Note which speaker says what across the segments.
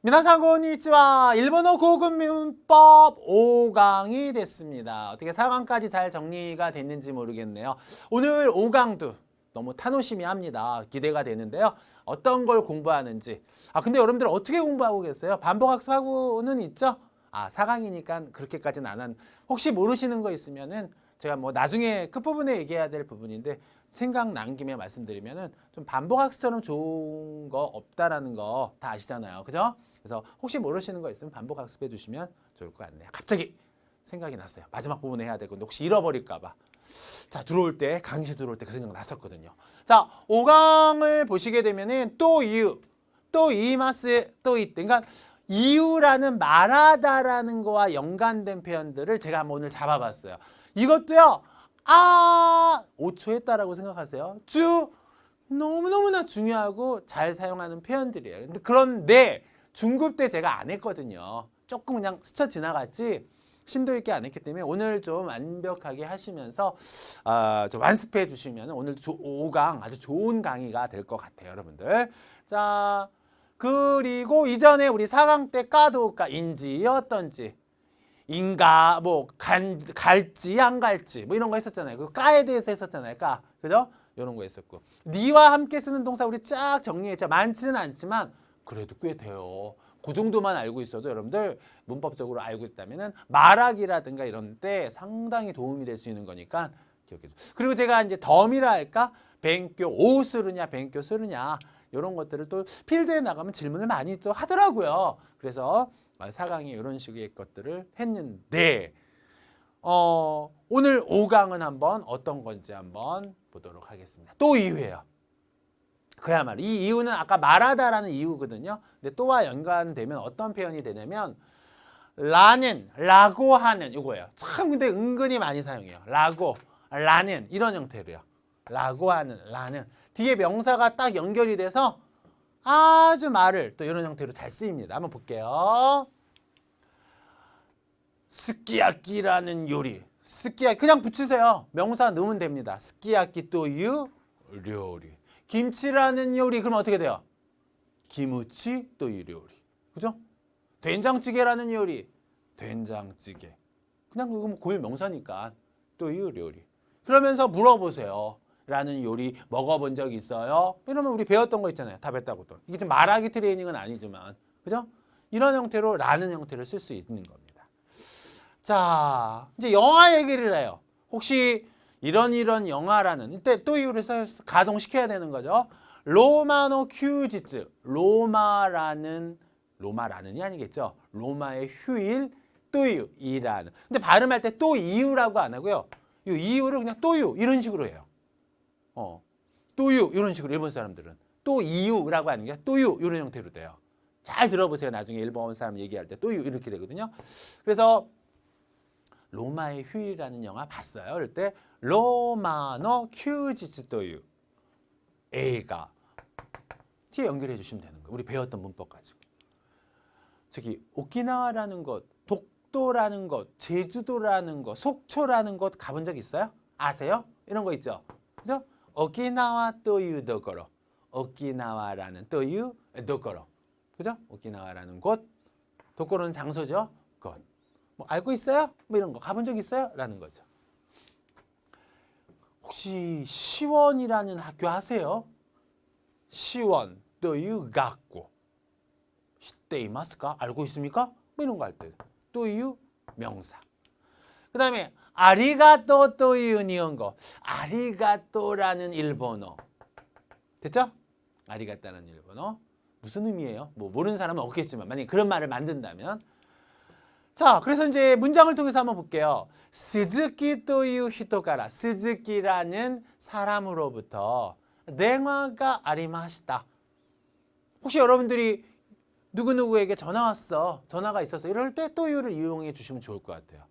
Speaker 1: 미나상 고니치와 일본어 고급 문법 5강이 됐습니다. 어떻게 4강까지 잘 정리가 됐는지 모르겠네요. 오늘 5강도 너무 타노시미합니다. 기대가 되는데요. 어떤 걸 공부하는지. 근데 여러분들 어떻게 공부하고 계세요? 반복학습하고는 있죠? 4강이니까 그렇게까지는 안 한. 혹시 모르시는 거 있으면은 제가 뭐 나중에 끝부분에 얘기해야 될 부분인데 생각난 김에 말씀드리면은 좀 반복학습처럼 좋은 거 없다라는 거 다 아시잖아요. 그죠? 그래서 혹시 모르시는 거 있으면 반복학습해 주시면 좋을 것 같네요. 갑자기 생각이 났어요. 마지막 부분에 해야 될 건데 혹시 잃어버릴까 봐. 자, 들어올 때, 강의실 들어올 때 그 생각 났었거든요. 자, 5강을 보시게 되면은 또 이유, 또 이마스, 또 이때. 그러니까 이유라는 말하다라는 거와 연관된 표현들을 제가 한번 오늘 잡아봤어요. 이것도요. 5초 했다라고 생각하세요. 너무너무나 중요하고 잘 사용하는 표현들이에요. 그런데 중급 때 제가 안 했거든요. 조금 그냥 스쳐 지나갔지 심도 있게 안 했기 때문에 오늘 좀 완벽하게 하시면서 좀 완습해 주시면 오늘 5강 아주 좋은 강의가 될 것 같아요, 여러분들. 자, 그리고 이전에 우리 4강 때 까도까 인지였던지 인가 뭐 갈지 안 갈지 뭐 이런 거 했었잖아요. 그 까에 대해서 했었잖아요. 까. 그죠? 이런 거 했었고. 니와 함께 쓰는 동사 우리 쫙 정리했죠. 많지는 않지만 그래도 꽤 돼요. 그 정도만 알고 있어도 여러분들 문법적으로 알고 있다면은 말하기라든가 이런 때 상당히 도움이 될 수 있는 거니까 기억해 주세요. 그리고 제가 이제 덤이라 할까? 뱅교 오 쓰느냐 뱅교 쓰느냐 이런 것들을 또 필드에 나가면 질문을 많이 또 하더라고요. 그래서 4강에 이런 식의 것들을 했는데 오늘 5강은 한번 어떤 건지 한번 보도록 하겠습니다. 또 이유예요. 그야말로 이 이유는 아까 말하다라는 이유거든요. 근데 또와 연관되면 어떤 표현이 되냐면 라고 하는 이거예요. 참 근데 은근히 많이 사용해요. 라는 이런 형태로요. 라고 하는 라는 뒤에 명사가 딱 연결이 돼서 아주 말을 또 이런 형태로 잘 쓰입니다. 한번 볼게요. 스키야키라는 요리. 스키야키 그냥 붙이세요. 명사 넣으면 됩니다. 스키야키 또유 요리. 김치라는 요리 그럼 어떻게 돼요? 김치 또유 요리. 그죠? 된장찌개라는 요리. 된장찌개. 그냥 그거 뭐 고유 명사니까 또유 요리. 그러면서 물어보세요. 라는 요리 먹어본 적 있어요? 이러면 우리 배웠던 거 있잖아요. 다 뱉다고 또. 이게 좀 말하기 트레이닝은 아니지만. 그죠? 이런 형태로 라는 형태를 쓸 수 있는 겁니다. 자, 이제 영화 얘기를 해요. 혹시 이런 영화라는 이때 또 이유를 가동시켜야 되는 거죠. 로마노 큐지츠. 로마라는이 아니겠죠. 로마의 휴일 또유이라는. 근데 발음할 때 또 이유라고 안 하고요. 이 이유를 그냥 또유 이런 식으로 해요. 또유 이런 식으로 일본 사람들은 또 이유라고 하는 게 또유 이런 형태로 돼요. 잘 들어보세요. 나중에 일본 사람 얘기할 때 또유 이렇게 되거든요. 그래서 로마의 휴일이라는 영화 봤어요. 그럴 때 로마노 큐지츠 또유 A가 뒤에 연결해 주시면 되는 거예요. 우리 배웠던 문법 가지고. 저기 오키나와라는 것, 독도라는 것, 제주도라는 것, 속초라는 것 가본 적 있어요? 아세요? 이런 거 있죠. 그죠? 오키나와 또유 도코로. 오키나와라는 또유 도코로. 그죠? 오키나와라는 곳. 도코로는 장소죠. 곳. 뭐 알고 있어요? 뭐 이런 거 가본 적 있어요? 라는 거죠. 혹시 시원이라는 학교 아세요? 시원 또유 학교. 시대 이마스까? 알고 있습니까? 뭐 이런 거 할 때. 또유 명사. 그 다음에 아리가또 또유 니혼고. 아리가또라는 일본어. 됐죠? 아리가또라는 일본어. 무슨 의미예요? 뭐 모르는 사람은 없겠지만 만약에 그런 말을 만든다면 자, 그래서 이제 문장을 통해서 한번 볼게요. 스즈키 또유 히토가라. 스즈키라는 사람으로부터電話が 아리마시다. 혹시 여러분들이 누구누구에게 전화 왔어. 전화가 있었어. 이럴 때 또유를 이용해 주시면 좋을 것 같아요.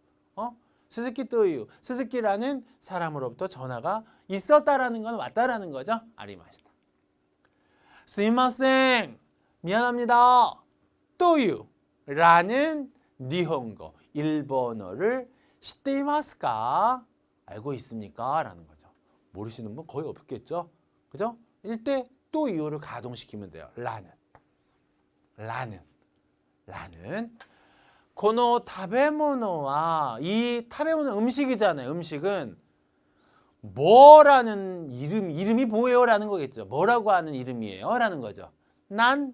Speaker 1: 스즈키 또유. 스즈키라는 사람으로부터 전화가 있었다라는 건 왔다라는 거죠. 아리마시다. 스미마셍. 미안합니다. 또유라는 니혼고, 일본어를 시테이마스까? 알고 있습니까? 라는 거죠. 모르시는 분 거의 없겠죠? 그죠? 이때 또 이유를 가동시키면 돼요. 라는. 라는 고노 타베모노와 이 타베모노 음식이잖아요. 음식은 뭐라는 이름이 뭐예요? 라는 거겠죠. 뭐라고 하는 이름이에요? 라는 거죠. 난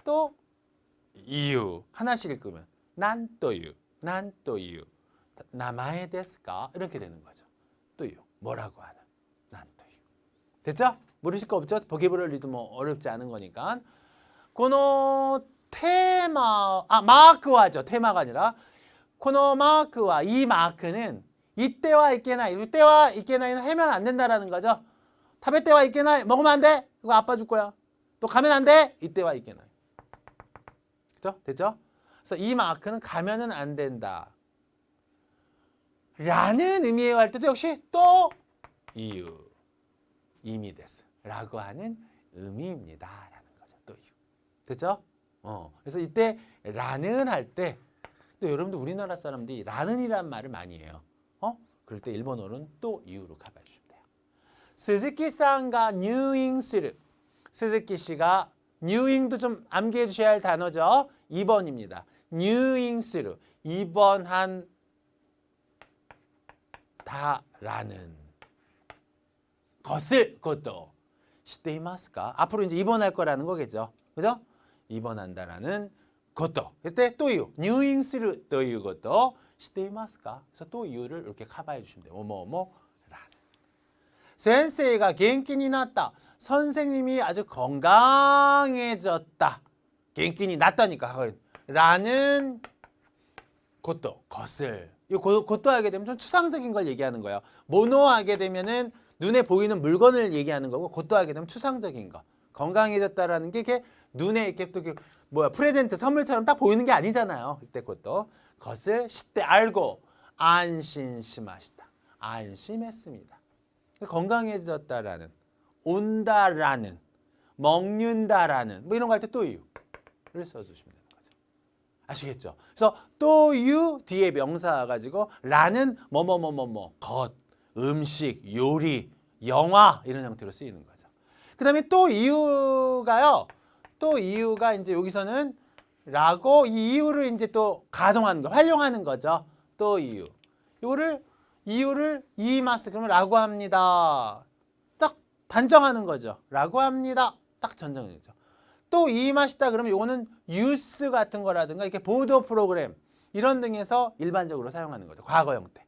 Speaker 1: 또 이유 하나씩 읽으면 난 또유 난 또유 나마에 데스까 이렇게 되는 거죠. 또유 뭐라고 하는 난 또유 됐죠? 모르실 거 없죠? 보케브러리도 뭐 어렵지 않은 거니까. 고노 테마 마크와죠. 테마가 아니라 고노 마크와 이 마크는 이때와 이케나이 이때와 이케나이는 하면 안 된다라는 거죠. 타베 때와 이케나이 먹으면 안 돼. 이거 아빠 줄 거야. 또 가면 안 돼. 이때와 이케나이. 그죠? 됐죠? 그래서 이 마크는 가면은 안 된다. 라는 의미예요 할 때도 역시 또 이유 이미 됐어. 라고 하는 의미입니다. 라는 거죠. 또 이유. 됐죠? 그래서 이때 라는 할 때 또 여러분들 우리나라 사람들이 라는이란 말을 많이 해요. 그럴 때 일본어는 또 이유로 가봐야 주시면 돼요. 스즈키さんが 入院する. 스즈키 씨가入院도 좀 암기해 주셔야 할 단어죠. 2번입니다. 入院する. 입원한 다라는 것도 知っていますか? 앞으로 이제 입원할 거라는 거겠죠. 그죠? 입원한다라는 것도. 그때 또 이유. 入院する という것도 知っていますか? 그래서 또 이유를 이렇게 커버해 주시면 돼요. 뭐뭐뭐라는. 先生が元気になった. 선생님이 아주 건강해졌다. 元気に 났다니까. 라는 것을. 이 것도 하게 되면 좀 추상적인 걸 얘기하는 거예요. 모노 하게 되면은 눈에 보이는 물건을 얘기하는 거고, 것도 하게 되면 추상적인 거. 건강해졌다라는 게 이렇게 눈에 이렇게 또 프레젠트 선물처럼 딱 보이는 게 아니잖아요. 그때 것을 시때 알고 안심시마시다. 안심했습니다. 건강해졌다라는, 온다라는, 먹는다라는 뭐 이런 거 할 때 또 이유를 써주시면 되는 거죠. 아시겠죠? 그래서 또 유 뒤에 명사 가지고 라는 뭐뭐뭐뭐뭐 것, 음식, 요리, 영화 이런 형태로 쓰이는 거죠. 그 다음에 또 이유가요. 또 이유가 이제 여기서는 라고 이 이유를 이제 또 가동하는 거, 활용하는 거죠. 또 이유. 이유를 이마스 그러면 라고 합니다. 딱 단정하는 거죠. 라고 합니다. 딱 전정이죠. 또 이마시다 그러면 이거는 뉴스 같은 거라든가 이렇게 보도 프로그램 이런 등에서 일반적으로 사용하는 거죠. 과거 형태.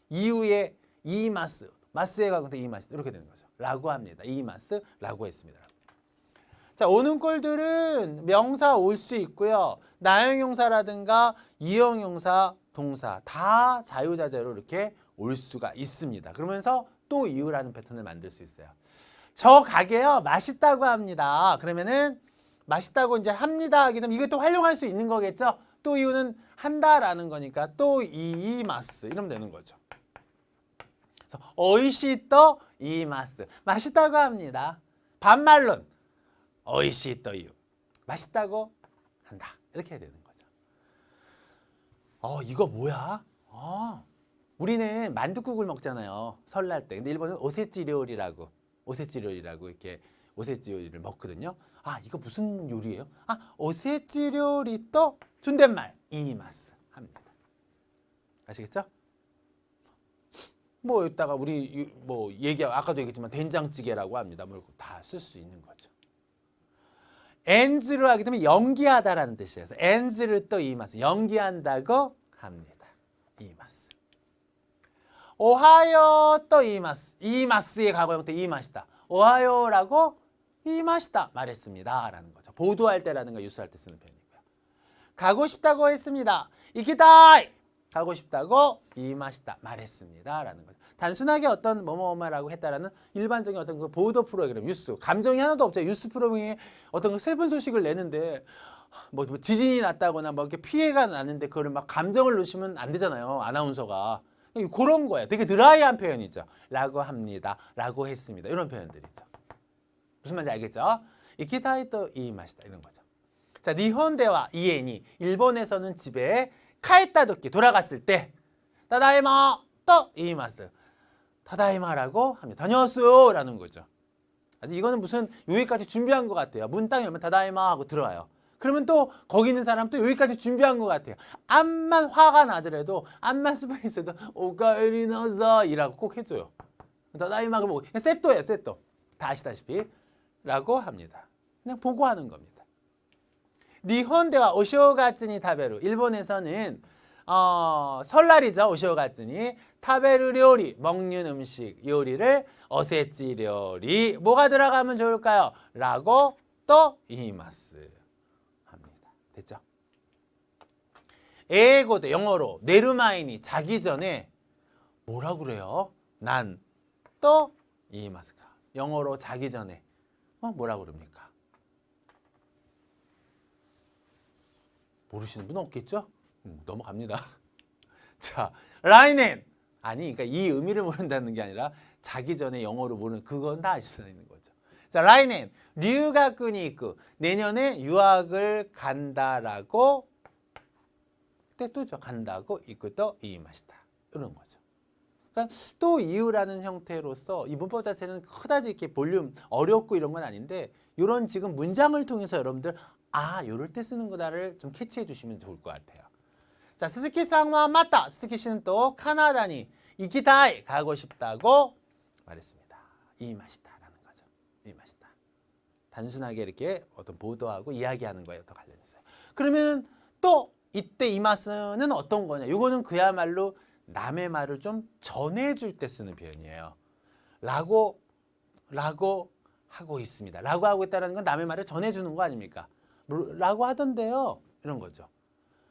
Speaker 1: 이유에 이마스, 마스에 가고 이마스 이렇게 되는 거죠. 라고 합니다. 이마스 라고 했습니다. 자, 오는 꼴들은 명사 올 수 있고요. 나형용사라든가 이형용사, 동사 다 자유자재로 이렇게 올 수가 있습니다. 그러면서 또 이유라는 패턴을 만들 수 있어요. 저 가게요. 맛있다고 합니다. 그러면은 맛있다고 이제 합니다 하게 되면 이것도 활용할 수 있는 거겠죠. 또 이유는 한다라는 거니까 또 이마스 이러면 되는 거죠. 그래서 오이시또 이마스 맛있다고 합니다. 반말론 오이시또 이유 맛있다고 한다 이렇게 해야 되는 거죠. 이거 뭐야? 우리는 만둣국을 먹잖아요. 설날 때. 근데 일본은 오세치 요리라고 이렇게 오세치 요리를 먹거든요. 이거 무슨 요리예요? 오세치 요리 또 존댓말 이마스 합니다. 아시겠죠? 뭐 이따가 우리 뭐 아까도 얘기했지만 된장찌개라고 합니다. 뭐 다 쓸 수 있는 거죠. 엔즈를 하게 되면 연기하다라는 뜻이에요. 엔즈를 또 이마스 연기한다고 합니다. 이마스. 오하요 또 이마스. 이마스의 과거 형태 이마시다. 오하요라고 이마시다 말했습니다. 라는 거죠. 보도할 때라든가 뉴스할 때 쓰는 표현이고요. 가고 싶다고 했습니다. 이기다이. 가고 싶다고 이마시다 말했습니다. 라는 거죠. 단순하게 어떤 뭐뭐뭐라고 했다라는 일반적인 어떤 그 보도 프로그램, 뉴스, 감정이 하나도 없죠. 뉴스 프로그램에 어떤 그 슬픈 소식을 내는데 뭐 지진이 났다거나 뭐 이렇게 피해가 났는데 그거를 막 감정을 넣으시면 안 되잖아요. 아나운서가. 그런 거예요. 되게 드라이한 표현이죠. 라고 합니다. 라고 했습니다. 이런 표현들이죠. 무슨 말인지 알겠죠? 이키타이 또 이마시다 이런 거죠. 자, 니혼대와 이에니 일본에서는 집에 카에타도끼 돌아갔을 때 타다이마 또 이마스 타다이마라고 합니다. 다녀왔어요 라는 거죠. 아직 이거는 무슨 여기까지 준비한 것 같아요. 문 딱 열면 타다이마 하고 들어와요. 그러면 또 거기 있는 사람 또 여기까지 준비한 것 같아요. 암만 화가 나더라도 암만 수박이 있어도 오카에리 나사 이라고 꼭 해줘요. 나이마가 뭐 세또예요. 세또. 다 아시다시피 라고 합니다. 그냥 보고하는 겁니다. 니혼대와 오쇼가츠니 타베루. 일본에서는 설날이죠. 오쇼가츠니 타베루 요리, 먹는 음식 요리를 어세치 요리 뭐가 들어가면 좋을까요? 라고 또 이마스 합니다. 됐죠? 에고도 영어로 네르마이니 자기 전에 뭐라 그래요? 난 또 이마스가 영어로 자기 전에 뭐라 그럽니까? 모르시는 분 없겠죠? 넘어갑니다. 자, 라이넨 아니, 그러니까 이 의미를 모른다는 게 아니라 자기 전에 영어로 모르는 그건 다 아실 수 있는 거죠. 자, 라이넨 류가쿠니 이쿠 내년에 유학을 간다라고 그때 또죠. 간다고 이쿠도 이마시다 이런 거죠. 그러니까 또 이유라는 형태로서 이 문법 자체는 그다지 이렇게 볼륨 어렵고 이런 건 아닌데 이런 지금 문장을 통해서 여러분들 요럴 때 쓰는 거다를 좀 캐치해 주시면 좋을 것 같아요. 자, 스즈키-상와 맞다. 스즈키 씨는 또 카나다니 이키타이 가고 싶다고 말했습니다. 이 맛이다라는 거죠. 이 맛이다. 단순하게 이렇게 어떤 보도하고 이야기하는 거에 더 관련있어요. 그러면 또 이때 이 맛은 어떤 거냐? 이거는 그야말로 남의 말을 좀 전해줄 때 쓰는 표현이에요. 라고 하고 있습니다. 라고 하고 있다는 건 남의 말을 전해주는 거 아닙니까? 라고 하던데요. 이런 거죠.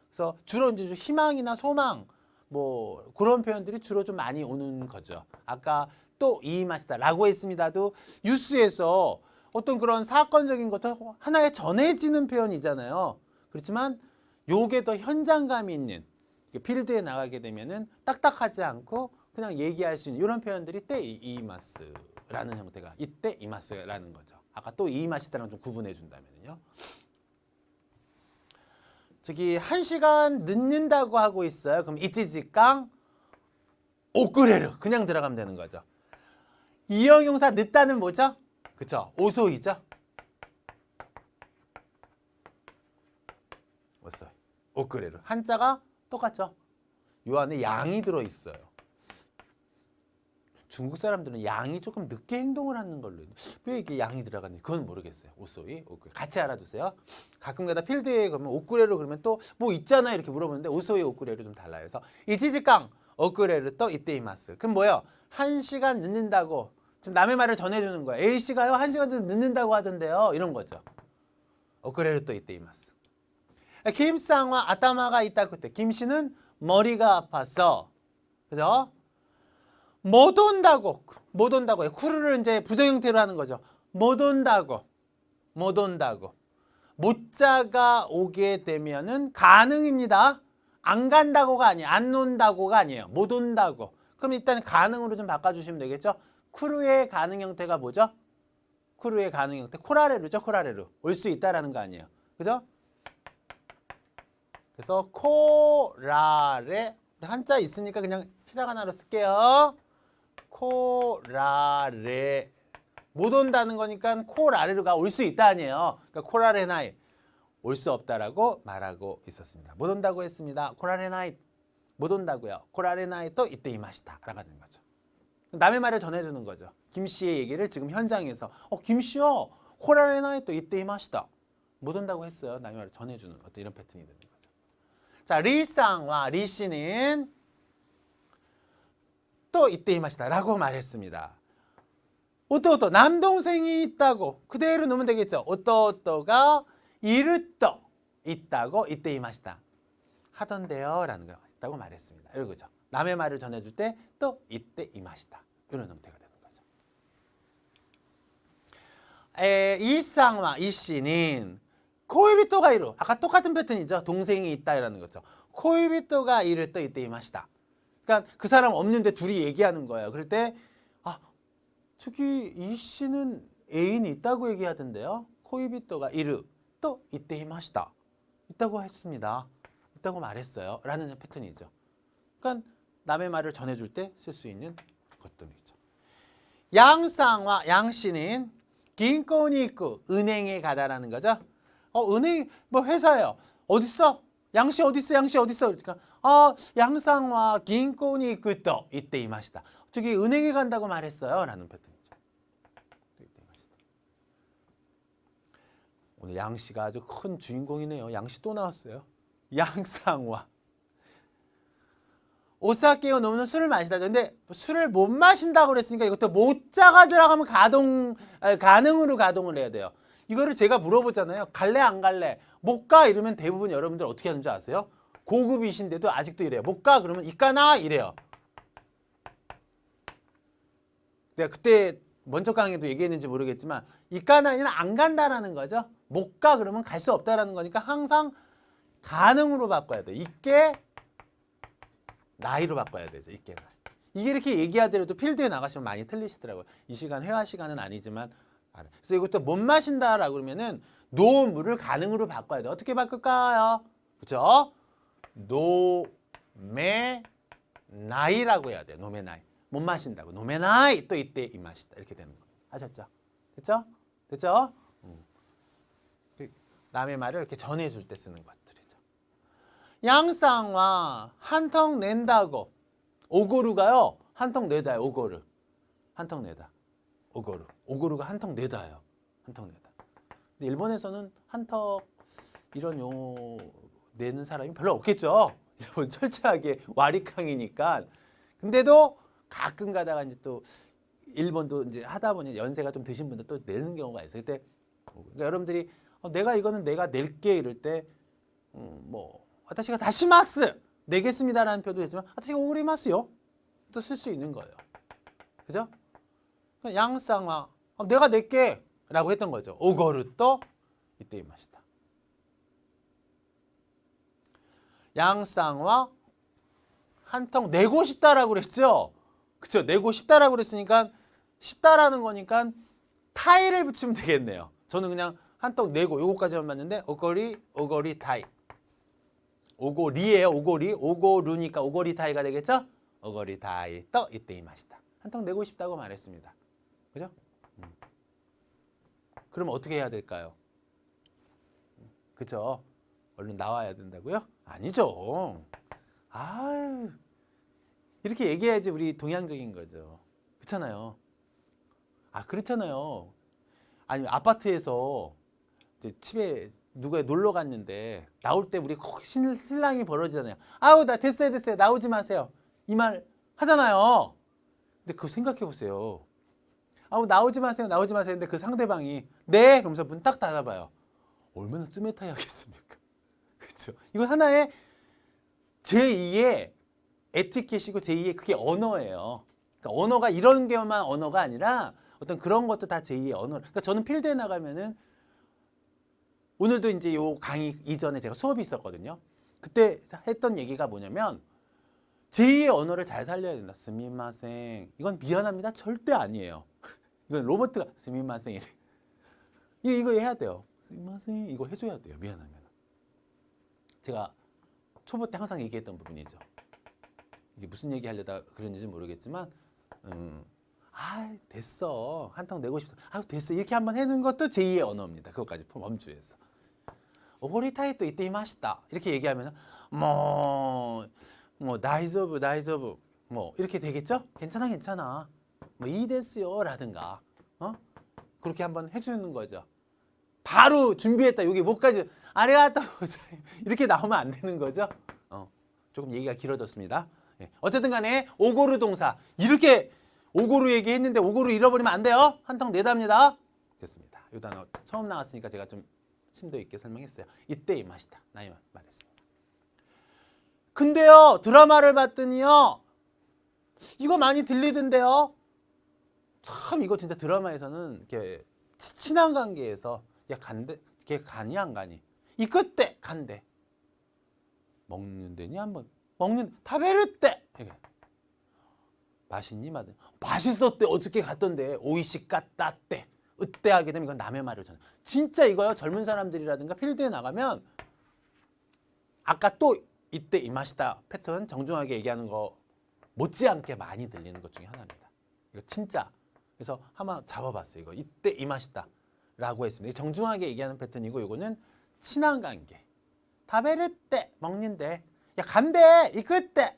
Speaker 1: 그래서 주로 이제 희망이나 소망 뭐 그런 표현들이 주로 좀 많이 오는 거죠. 아까 또 이 맛이다 라고 했습니다도 뉴스에서 어떤 그런 사건적인 것도 하나의 전해지는 표현이잖아요. 그렇지만 요게 더 현장감이 있는 필드에 나가게 되면은 딱딱하지 않고 그냥 얘기할 수 있는 이런 표현들이 때 이마스라는 형태가 이때 이마스라는 거죠. 아까 또 이 맛이다랑 좀 구분해 준다면요. 저기 1시간 늦는다고 하고 있어요. 그럼 이치지깡 오쿠레르 그냥 들어가면 되는 거죠. 이형용사 늦다는 뭐죠? 그쵸? 오소이죠. 오소이. 오쿠레르. 한자가 똑같죠. 요 안에 양이 들어있어요. 중국 사람들은 양이 조금 늦게 행동을 하는 걸로 왜 이게 양이 들어갔는지 그건 모르겠어요. 오소이, 오쿠레. 같이 알아두세요. 가끔가다 필드에 가면 오쿠레르 그러면 또 뭐 있잖아요 이렇게 물어보는데 오소이, 오쿠레르 좀 달라요. 그래서 이치지깡 오쿠레르 또 이때이마스. 그럼 뭐예요? 1시간 늦는다고 지금 남의 말을 전해주는 거예요. A씨가요 1시간 좀 늦는다고 하던데요. 이런 거죠. 오쿠레르 또 이때이마스. 김상과 아따마가 있다 그때 김씨는 머리가 아파서 그죠? 못 온다고 쿠르를 이제 부정 형태로 하는 거죠. 못 온다고 못자가 오게 되면은 가능입니다. 안 간다고가 아니에요. 안 온다고가 아니에요. 못 온다고. 그럼 일단 가능으로 좀 바꿔주시면 되겠죠. 쿠르의 가능 형태가 뭐죠? 쿠르의 가능 형태 코라레루죠. 코라레루 올 수 있다라는 거 아니에요. 그죠? 그래서 코라레 한자 있으니까 그냥 히라가나로 쓸게요. 코라레 못 온다는 거니까 코라레루가 올 수 있다 아니에요. 그러니까 코라레나이 올 수 없다라고 말하고 있었습니다. 못 온다고 했습니다. 코라레나이 못 온다고요. 코라레나이 또 이때 이마시다 라고 하는 거죠. 남의 말을 전해주는 거죠. 김씨의 얘기를 지금 현장에서 김씨요 코라레나이 또 이때 이마시다 못 온다고 했어요. 남의 말을 전해주는 어떤 이런 패턴이 되는 거죠. 자, 리상과 리씨는 또 이때 이마시다 라고 말했습니다. 오또오또 남동생이 있다고 그대로 넣으면 되겠죠. 오또오또가 이르떠 있다고 이때 이마시다 하던데요 라는 거 있다고 말했습니다. 이거죠. 남의 말을 전해줄 때 또 이때 이마시다 이런 형태가 되는 거죠. 이상과 이씨는 코이비토가 이루 아까 똑같은 패턴이죠. 동생이 있다라는 거죠. 코이비토가 이르 또 이때 이마시다. 그러니까 그 사람 없는데 둘이 얘기하는 거예요. 그럴 때 저기 이 씨는 애인이 있다고 얘기하던데요. 코이비토가 이르 또 이때 이마시다. 있다고 했습니다. 있다고 말했어요. 라는 패턴이죠. 그러니까 남의 말을 전해줄 때 쓸 수 있는 것들이죠. 양상과 양씨는 긴코니 있고 은행에 가다라는 거죠. 은행 뭐 회사예요. 어딨어? 양씨 어딨어? 양씨 어딨어? 그러니까 양상와 긴코니 끄떠 이때 이 맛이다. 저기 은행에 간다고 말했어요. 라는 패턴이죠. 오늘 양씨가 아주 큰 주인공이네요. 양씨 또 나왔어요. 양상와 오사케を飲む술을 마시다. 근데 술을 못 마신다고 그랬으니까 이것도 못자가 들어가면 가능으로 가동을 해야 돼요. 이거를 제가 물어보잖아요. 갈래 안 갈래? 못 가 이러면 대부분 여러분들 어떻게 하는지 아세요? 고급이신데도 아직도 이래요. 못 가 그러면 이까나 이래요. 내가 그때 먼저 강의도 얘기했는지 모르겠지만 이까나는 안 간다라는 거죠. 못 가 그러면 갈 수 없다라는 거니까 항상 가능으로 바꿔야 돼요. 있게 나이로 바꿔야 되죠. 있게 나이. 이게 이렇게 얘기하더라도 필드에 나가시면 많이 틀리시더라고요. 이 시간 회화 시간은 아니지만 그래서 이것도 못 마신다라고 그러면은 노물을 가능으로 바꿔야 돼요. 어떻게 바꿀까요? 그죠? 노메 나이라고 해야 돼요. 노메 나이. 못 마신다고. 노메 나이 또 이때 이 맛이다. 이렇게 되는 거. 아셨죠? 됐죠? 됐죠? 남의 말을 이렇게 전해줄 때 쓰는 것들이죠. 양쌍와 한턱 낸다고. 오고루가요. 한턱 내다요. 오고루. 한턱 내다. 오고루. 오고루가 한턱 내다요. 한턱 내다. 근데 일본에서는 한턱 이런 용어 내는 사람이 별로 없겠죠. 일본 철저하게 와리캉이니까. 근데도 가끔 가다가 이제 또 일본도 이제 하다 보니 연세가 좀 드신 분들 또 내는 경우가 있어요. 그때 그러니까 여러분들이 내가 이거는 내가 낼게 이럴 때 뭐 아타시가 다시마스 내겠습니다라는 표도 했지만 아타시가 오그리마스요 또 쓸 수 있는 거예요. 그죠? 양쌍화 내가 낼게 라고 했던 거죠. 오거르또 이때 이 맛이다. 양쌍화 한턱 내고 싶다라고 그랬죠. 그쵸? 내고 싶다라고 그랬으니까 싶다라는 거니까 타이를 붙이면 되겠네요. 저는 그냥 한턱 내고 요거까지만 맞는데 오거리 타이. 오고리예요. 오고리. 오고루니까 오고리 타이가 되겠죠? 오거리 타이 떠 이때 이 맛이다. 한턱 내고 싶다고 말했습니다. 그죠? 그럼 어떻게 해야 될까요? 그죠? 얼른 나와야 된다고요? 아니죠. 아유. 이렇게 얘기해야지 우리 동양적인 거죠. 그렇잖아요. 그렇잖아요. 아니 아파트에서 이제 집에 누가 놀러 갔는데 나올 때 우리 신랑이 벌어지잖아요. 아우 나 됐어요 나오지 마세요. 이 말 하잖아요. 근데 그거 생각해 보세요. 아우 나오지 마세요 근데 그 상대방이 네 그러면서 문 딱 닫아봐요. 얼마나 쯔메타이 하겠습니까? 그렇죠. 이건 하나의 제2의 에티켓이고 제2의 그게 언어예요. 그러니까 언어가 이런 게만 언어가 아니라 어떤 그런 것도 다 제2의 언어. 그러니까 저는 필드에 나가면은 오늘도 이제 요 강의 이전에 제가 수업이 있었거든요. 그때 했던 얘기가 뭐냐면 제2의 언어를 잘 살려야 된다. 스미마생. 이건 미안합니다. 절대 아니에요. 이건 로버트가 스미마생 이래. 이거 해야 돼요. 스미마생 이거 해줘야 돼요. 미안하면. 제가 초보 때 항상 얘기했던 부분이죠. 이게 무슨 얘기 하려다 그랬는지 모르겠지만 됐어. 한턱 내고 싶다. 됐어. 이렇게 한번 해주는 것도 제2의 언어입니다. 그것까지 범주에서. 오고리타이 또 이때 이 맛있다. 이렇게 얘기하면 다이조브 뭐 이렇게 되겠죠? 괜찮아. 뭐 이데스요 라든가 그렇게 한번 해주는 거죠. 바로 준비했다. 여기 뭐까지 아리가또 이렇게 나오면 안 되는 거죠. 조금 얘기가 길어졌습니다. 어쨌든 간에 오고루 동사 이렇게 오고루 얘기했는데 오고루 잃어버리면 안 돼요. 한턱 내답니다. 됐습니다. 이 단어 처음 나왔으니까 제가 좀 심도 있게 설명했어요. 이때 이 맛이다. 나이 말했습니다. 근데요 드라마를 봤더니요 이거 많이 들리던데요. 참 이거 진짜 드라마에서는 이렇게 친한 관계에서 걔 가니 안 가니 이 그때 간대 먹는 데니 한번 먹는 타베르 때 이게 맛있니 맛있었대 어저께 갔던데 오이시 갔다 때 으때 하게 되면 이건 남의 말을 전해. 진짜 이거요 젊은 사람들이라든가 필드에 나가면 아까 또 이때 이 맛이다 패턴 정중하게 얘기하는 거 못지않게 많이 들리는 것 중에 하나입니다. 이거 진짜 그래서 한번 잡아봤어요. 이거 이때 이 맛이다 라고 했습니다. 정중하게 얘기하는 패턴이고 이거는 친한 관계. 다베르떼 먹는데. 야, 간대. 이끄떼.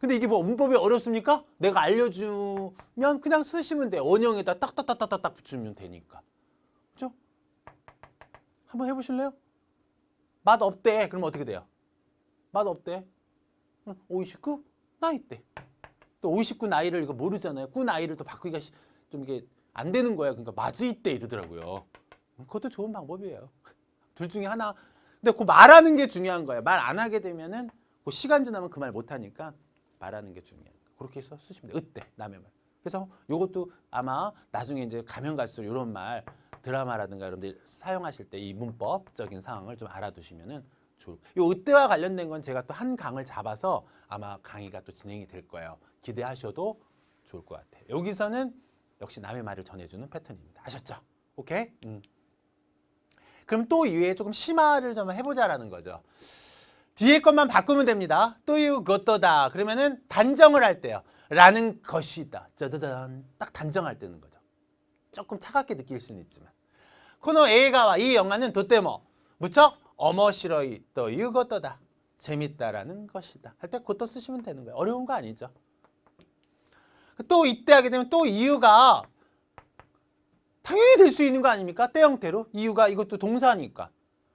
Speaker 1: 근데 이게 뭐 문법이 어렵습니까? 내가 알려주면 그냥 쓰시면 돼. 원형에다 딱딱딱딱딱 붙이면 되니까. 그죠? 한번 해보실래요? 맛 없대. 그러면 어떻게 돼요? 맛 없대. 오이시쿠 나이대. 또 오이시쿠 나이를 이거 모르잖아요. 꾸 나이를 또 바꾸기가 좀 이게 안 되는 거예요. 그러니까 마즈이대 이러더라고요. 그것도 좋은 방법이에요. 둘 중에 하나. 근데 그 말하는 게 중요한 거예요. 말 안 하게 되면은 그 시간 지나면 그 말 못 하니까 말하는 게 중요해요. 그렇게 해서 쓰시면 돼요. 으때 남의 말. 그래서 요것도 아마 나중에 이제 가면 갈수록 이런 말 드라마라든가 여러분들 사용하실 때 이 문법적인 상황을 좀 알아두시면은 좋을. 요 으때와 관련된 건 제가 또 한 강을 잡아서 아마 강의가 또 진행이 될 거예요. 기대하셔도 좋을 것 같아요. 여기서는 역시 남의 말을 전해주는 패턴입니다. 아셨죠? 오케이? 그럼 또 이외에 조금 심화를 좀 해보자라는 거죠. 뒤에 것만 바꾸면 됩니다. 또유 것도다. 그러면은 단정을 할 때요. 라는 것이다. 짜자잔. 딱 단정할 때는 거죠. 조금 차갑게 느낄 수는 있지만. 코노 에이가와 이 영화는 도때모 무척 어머시러이 또유 것도다. 재밌다라는 것이다. 할 때 그것도 쓰시면 되는 거예요. 어려운 거 아니죠. 또 이때 하게 되면 또 이유가 당연히 될 수 있는 거 아닙니까? 때 형태로. 이유가 이것도 동사니까.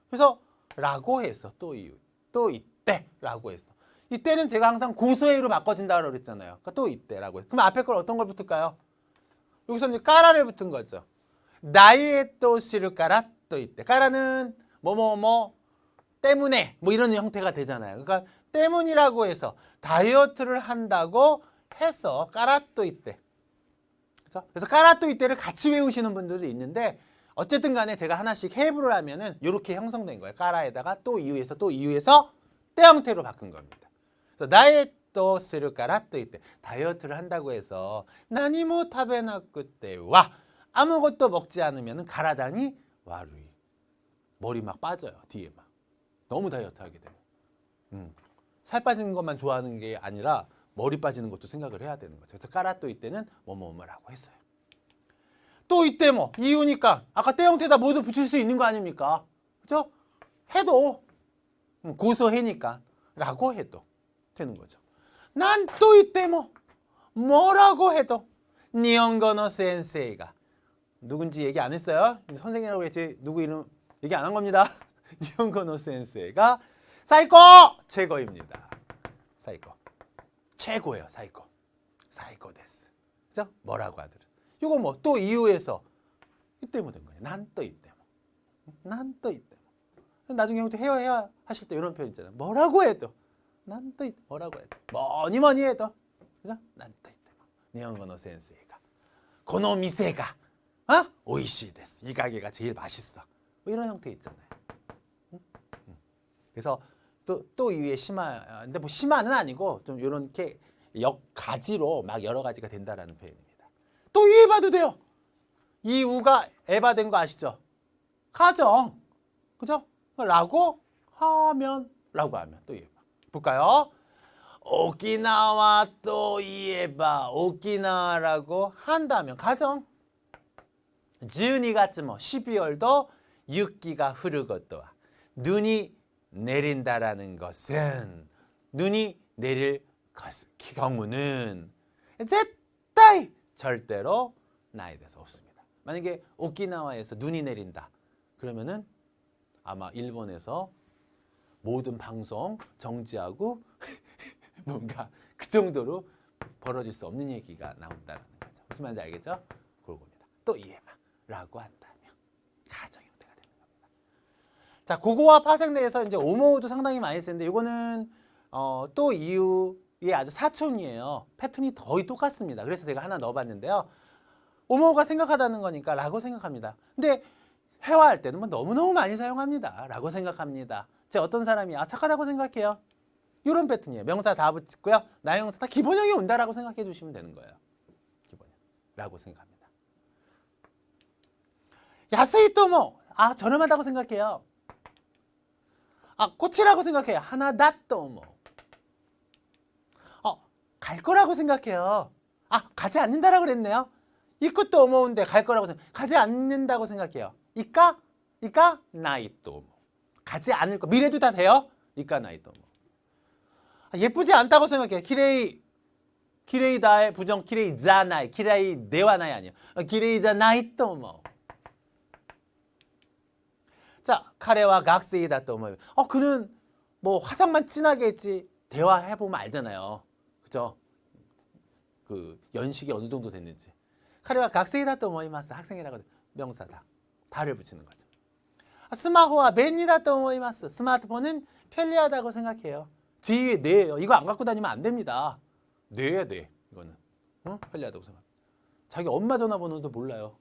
Speaker 1: 그래서 라고 해서 또 이유. 또 이때라고 했어. 이때는 제가 항상 고소해로 바꿔진다고 그랬잖아요. 그러니까 또 이때라고 했어. 그럼 앞에 걸 어떤 걸 붙을까요? 여기서 이제 까라를 붙은 거죠. 나이에 또 시를 까라 또 이때. 까라는 뭐뭐뭐 때문에 뭐 이런 형태가 되잖아요. 그러니까 때문이라고 해서 다이어트를 한다고 해서 까라 또 이때. 그래서 까라 또 이때를 같이 외우시는 분들도 있는데 어쨌든 간에 제가 하나씩 해부를 하면은 이렇게 형성된 거예요. 까라에다가 또 이유에서 또 이유에서 때 형태로 바꾼 겁니다. 그래서 나의 또 쓰를 까라 또 이때 다이어트를 한다고 해서 나니모 타베나쿠 때와 아무것도 먹지 않으면은 가라다니 와루이 머리 막 빠져요. 뒤에 막 너무 다이어트 하게 되면 살 빠지는 것만 좋아하는 게 아니라 머리 빠지는 것도 생각을 해야 되는 거죠. 그래서 까라 또 이때는 뭐뭐뭐라고 했어요. 또 이때 뭐 이유니까 아까 때 형태에다 모두 붙일 수 있는 거 아닙니까? 그죠? 해도 고소해니까 라고 해도 되는 거죠. 난 또 이때 뭐라고 해도 니혼고노 센세이가 누군지 얘기 안 했어요? 선생님이라고 했지 누구 이름 얘기 안 한 겁니다. 니혼고노 센세이가 사이코 최고입니다. 사이코 최고예요. 사이코 데스. 그죠? 뭐라고 하더라. 이거 뭐 또 이유에서 이때문 된 거예요. 난 또 이때 난 또 이때 나중에 헤어해야 하실 때 이런 표현 있잖아요. 뭐라고 해도 난 또 뭐라고 해도 뭐니 해도 그죠? 난 또 이때 니혼고노 센세이가 고노 미세가 오이시 데스. 이 가게가 제일 맛있어. 뭐 이런 형태 있잖아요. 그래서 또 이후에 심화. 근데 뭐 심화는 아니고 좀 이렇게 역가지로 막 여러 가지가 된다라는 표현입니다. 또 이해봐도 돼요. 이 우가 에바된 거 아시죠? 가정. 그죠? 라고 하면 또 이해봐. 볼까요? 오키나와 또 이해봐. 오키나와라고 한다면 가정. 12月も 12월도 육기가 흐르것도와 눈이 내린다라는 것은 눈이 내릴 경우는 절대로 나이돼서 없습니다. 만약에 오키나와에서 눈이 내린다 그러면은 아마 일본에서 모든 방송 정지하고 뭔가 그 정도로 벌어질 수 없는 얘기가 나온다는 거죠. 무슨 말인지 알겠죠? 그겁니다. 또 이해봐라고 한다면 가정 형태가 되는 겁니다. 자, 고고와 파생대에서 이제 오모우도 상당히 많이 쓰는데 이거는 또 이유의 아주 사촌이에요. 패턴이 거의 똑같습니다. 그래서 제가 하나 넣어봤는데요. 오모우가 생각하다는 거니까 라고 생각합니다. 근데 회화할 때는 뭐 너무너무 많이 사용합니다. 라고 생각합니다. 제 어떤 사람이 착하다고 생각해요. 이런 패턴이에요. 명사 다 붙고요. 나형사 다 기본형이 온다라고 생각해 주시면 되는 거예요. 기본형. 라고 생각합니다. 야스이토모. 저렴하다고 생각해요. 꽃이라고 생각해요. 하나다토모. 갈 거라고 생각해요. 가지 않는다라고 그랬네요. 이것도 어머운데 갈 거라고 생각. 가지 않는다고 생각해요. 이까 이까 나이 또 가지 않을 거. 미래도 다 돼요. 이까 나이 또 예쁘지 않다고 생각해. 키레이다의 부정 키레이자나이. 키레이 네와나이 아니에요. 키레이자나이 또 뭐. 자, 카레와 각세이다 또 뭐. 그는 뭐 화장만 진하게 했지. 대화해 보면 알잖아요. 그죠? 그 연식이 어느 정도 됐는지. 카레와 각세이다 또 모이마스. 학생이라고 명사다. 다를 붙이는 거죠. 스마호와 벤이다 또 모이마스. 스마트폰은 편리하다고 생각해요. 제2의 뇌예요. 이거 안 갖고 다니면 안 됩니다. 뇌야 뇌. 이거는. 편리하다고 생각. 자기 엄마 전화번호도 몰라요.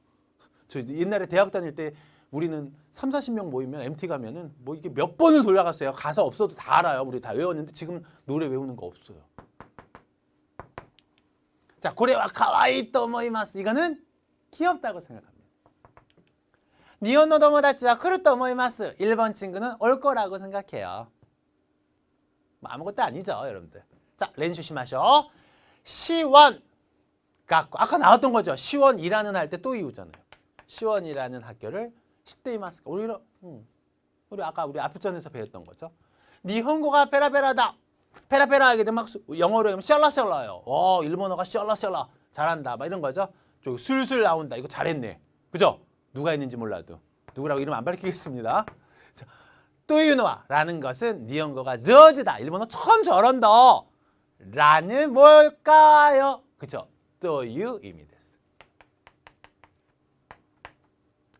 Speaker 1: 저 옛날에 대학 다닐 때 우리는 3, 40명 모이면 MT 가면은 뭐 이게 몇 번을 돌아갔어요. 가사 없어도 다 알아요. 우리 다 외웠는데 지금 노래 외우는 거 없어요. 자, 고래와 카와이 또 모이마스. 이거는 귀엽다고 생각합니다. 니혼노 도모다치와 크루 또 모이마스. 1번 친구는 올 거라고 생각해요. 뭐 아무것도 아니죠, 여러분들. 자, 렌슈 시마쇼. 시원 갖고 아까 나왔던 거죠. 시원이라는 할 때 또 이유잖아요. 시원이라는 학교를 시떼이마스까. 우리 아까 우리 앞전에서 배웠던 거죠. 니혼고가 페라페라다. 페라페라 하게 되면 막 영어로 하면 샬라샬라요. 일본어가 샬라샬라 잘한다. 막 이런 거죠. 저 술술 나온다. 이거 잘했네. 그죠? 누가 있는지 몰라도 누구라고 이름 안 밝히겠습니다. 또유노와라는 것은 니혼고가 저지다. 일본어 참 잘한다. 라는 뭘까요? 그죠? 또유 의미 됐어.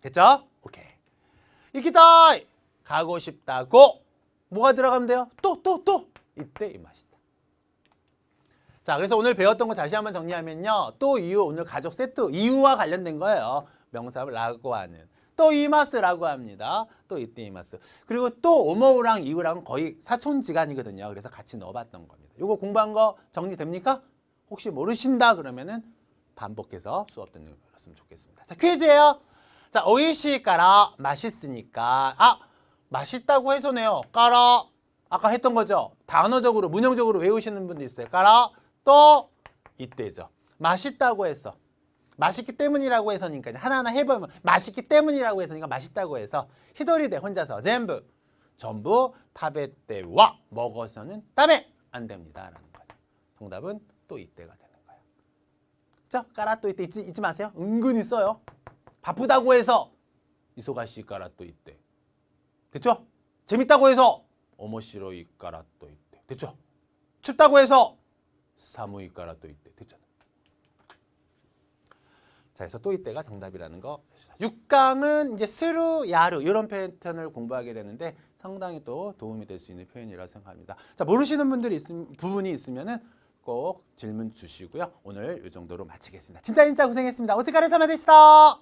Speaker 1: 됐죠? 오케이. 이기다이 가고 싶다고 뭐가 들어가면 돼요? 또 이때 이 맛이다. 자, 그래서 오늘 배웠던 거 다시 한번 정리하면요. 또 이유 오늘 가족 세트 이유와 관련된 거예요. 명사라고 하는 또 이마스라고 합니다. 또 이때 이마스. 그리고 또 오모우랑 이유랑 거의 사촌지간이거든요. 그래서 같이 넣어봤던 겁니다. 이거 공부한 거 정리됩니까? 혹시 모르신다 그러면은 반복해서 수업 듣는 거였으면 좋겠습니다. 자, 퀴즈예요. 자, 오이시 까라 맛있으니까 맛있다고 해서네요. 까라 아까 했던 거죠. 단어적으로 문형적으로 외우시는 분도 있어요. 까라 또 이때죠. 맛있다고 해서 맛있기 때문이라고 해서니까 하나하나 해보면 맛있기 때문이라고 해서니까 맛있다고 해서 히도리데 혼자서 전부 타베떼와 먹어서는 다음에 안 됩니다라는 거죠. 정답은 또 이때가 되는 거예요. 자, 까라 또 이때 잊지 마세요. 은근히 써요. 바쁘다고 해서 이소가시 까라 또 이때. 됐죠? 재밌다고 해서 오모시로이 까라 또 이때. 됐죠? 춥다고 해서 사무이 까라 또 이때. 됐잖아. 자, 그래서 또 이때가 정답이라는 거. 6강은 이제 스루, 야루 이런 패턴을 공부하게 되는데 상당히 또 도움이 될 수 있는 표현이라고 생각합니다. 자, 모르시는 부분이 있으면은 꼭 질문 주시고요. 오늘 이 정도로 마치겠습니다. 진짜 고생했습니다. 오츠카레사마 데시타.